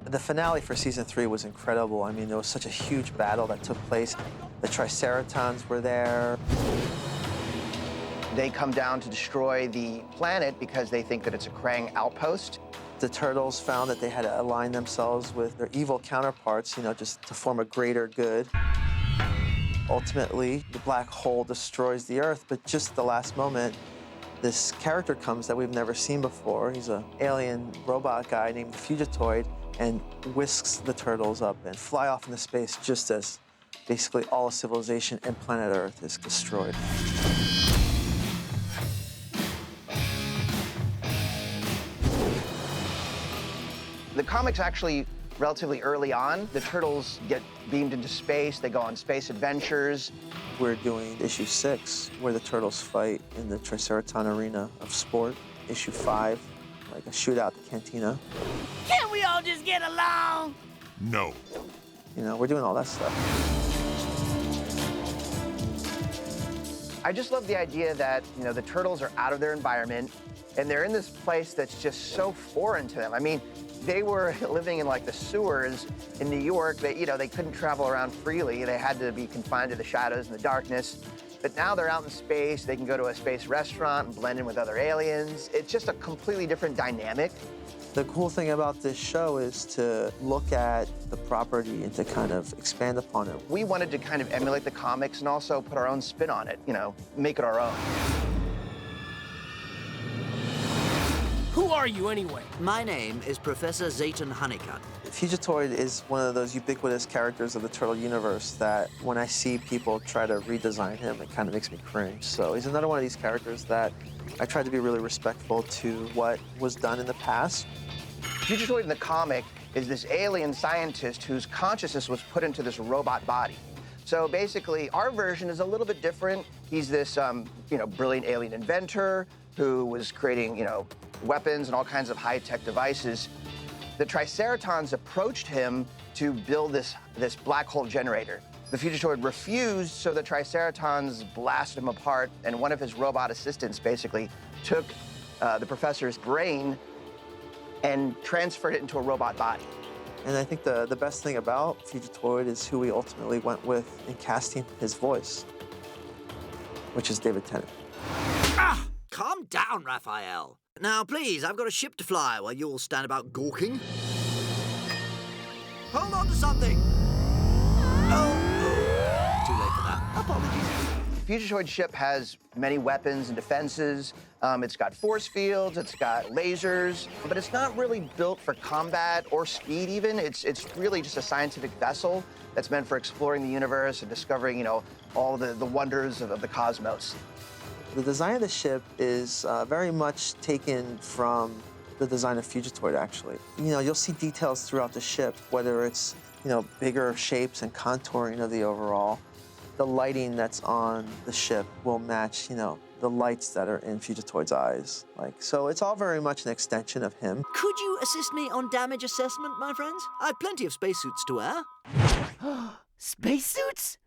The finale for season 3 was incredible. I mean, there was such a huge battle that took place. The Triceratons were there. They come down to destroy the planet because they think that it's a Krang outpost. The turtles found that they had to align themselves with their evil counterparts, you know, just to form a greater good. Ultimately, the black hole destroys the Earth, but just at the last moment, this character comes that we've never seen before. He's an alien robot guy named Fugitoid, and whisks the turtles up and fly off into space just as basically all of civilization and planet Earth is destroyed. The comic's actually relatively early on. The turtles get beamed into space. They go on space adventures. We're doing issue 6, where the turtles fight in the Triceraton arena of sport. Issue 5, like a shootout at the cantina. Can't we all just get along? No. You know, we're doing all that stuff. I just love the idea that, you know, the turtles are out of their environment and they're in this place that's just so foreign to them. I mean, they were living in like the sewers in New York. They couldn't travel around freely. They had to be confined to the shadows and the darkness. But now they're out in space. They can go to a space restaurant and blend in with other aliens. It's just a completely different dynamic. The cool thing about this show is to look at the property and to kind of expand upon it. We wanted to kind of emulate the comics and also put our own spin on it, you know, make it our own. Who are you anyway? My name is Professor Zayton Honeycutt. Fugitoid is one of those ubiquitous characters of the Turtle universe that when I see people try to redesign him, it kind of makes me cringe. So he's another one of these characters that I tried to be really respectful to what was done in the past. Fugitoid in the comic is this alien scientist whose consciousness was put into this robot body. So basically, our version is a little bit different. He's this, brilliant alien inventor who was creating, weapons and all kinds of high-tech devices. The Triceratons approached him to build this black hole generator. The Fugitoid refused, so the Triceratons blasted him apart, and one of his robot assistants basically took the professor's brain and transferred it into a robot body. And I think the best thing about Fugitoid is who we ultimately went with in casting his voice, which is David Tennant. Ah! Calm down, Raphael. Now, please, I've got a ship to fly while you all stand about gawking. Hold on to something! Oh, too late for that. Apologies. Fugitoid ship has many weapons and defenses. It's got force fields, it's got lasers, but it's not really built for combat or speed even. It's really just a scientific vessel that's meant for exploring the universe and discovering, all the wonders of the cosmos. The design of the ship is very much taken from the design of Fugitoid, actually. You'll see details throughout the ship, whether it's, bigger shapes and contouring of the overall. The lighting that's on the ship will match, the lights that are in Fugitoid's eyes. So it's all very much an extension of him. Could you assist me on damage assessment, my friends? I've plenty of spacesuits to wear. Spacesuits?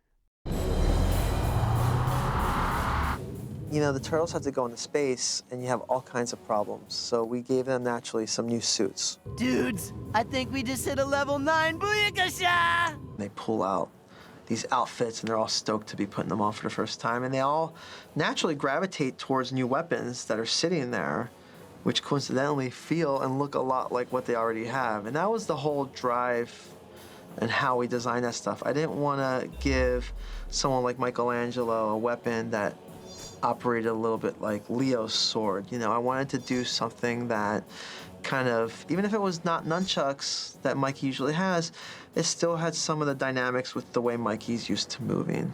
The turtles had to go into space, and you have all kinds of problems. So we gave them, naturally, some new suits. Dudes, I think we just hit a level 9 booyakasha! They pull out these outfits, and they're all stoked to be putting them on for the first time. And they all naturally gravitate towards new weapons that are sitting there, which coincidentally feel and look a lot like what they already have. And that was the whole drive and how we designed that stuff. I didn't want to give someone like Michelangelo a weapon that operated a little bit like Leo's sword. I wanted to do something that kind of, even if it was not nunchucks that Mikey usually has, it still had some of the dynamics with the way Mikey's used to moving.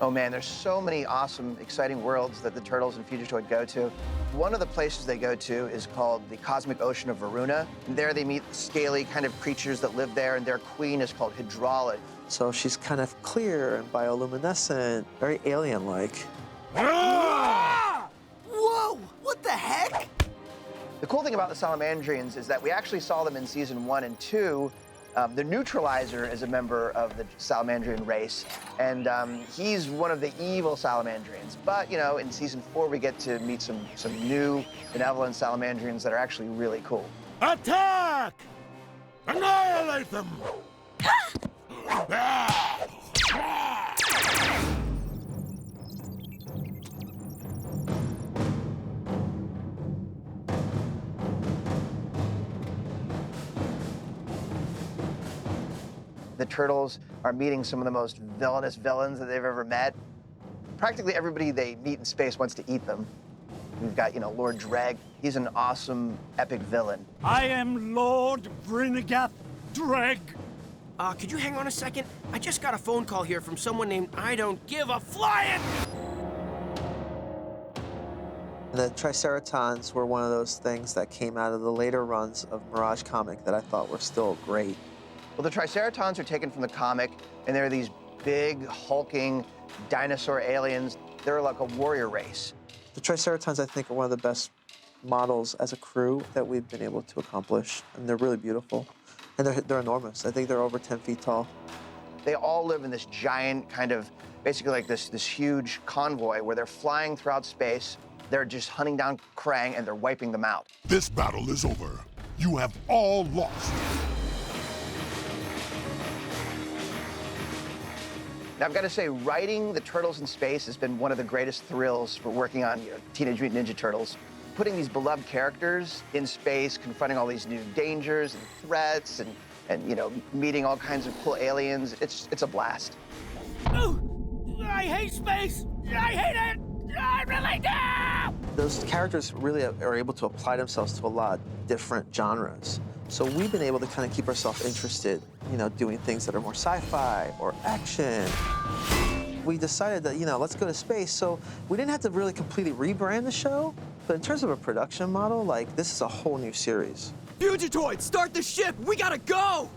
Oh man, there's so many awesome, exciting worlds that the Turtles and Fugitoid go to. One of the places they go to is called the Cosmic Ocean of Varuna. And there they meet scaly kind of creatures that live there, and their queen is called Hydraulic. So she's kind of clear and bioluminescent, very alien-like. Whoa! What the heck? The cool thing about the Salamandrians is that we actually saw them in season 1 and 2, The Neutralizer is a member of the Salamandrian race, and he's one of the evil Salamandrians. But, you know, in season 4, we get to meet some new benevolent Salamandrians that are actually really cool. Attack! Annihilate them! The Turtles are meeting some of the most villainous villains that they've ever met. Practically everybody they meet in space wants to eat them. We've got, you know, Lord Dreg. He's an awesome, epic villain. I am Lord Brinigath Dreg. Could you hang on a second? I just got a phone call here from someone named I Don't Give a Flying! The Triceratons were one of those things that came out of the later runs of Mirage Comic that I thought were still great. Well, the Triceratons are taken from the comic, and they're these big, hulking dinosaur aliens. They're like a warrior race. The Triceratons, I think, are one of the best models as a crew that we've been able to accomplish, and they're really beautiful. And they're enormous. I think they're over 10 feet tall. They all live in this giant kind of, basically like this huge convoy where they're flying throughout space. They're just hunting down Krang, and they're wiping them out. This battle is over. You have all lost. Now, I've got to say, writing the Turtles in space has been one of the greatest thrills for working on, you know, Teenage Mutant Ninja Turtles. Putting these beloved characters in space, confronting all these new dangers and threats, and you know, meeting all kinds of cool aliens, it's a blast. Oh, I hate space. I hate it. I really do. Those characters really are able to apply themselves to a lot of different genres. So we've been able to kind of keep ourselves interested, you know, doing things that are more sci-fi or action. We decided that, you know, let's go to space. So we didn't have to really completely rebrand the show, but in terms of a production model, like, this is a whole new series. Fugitoid, start the ship! We gotta go!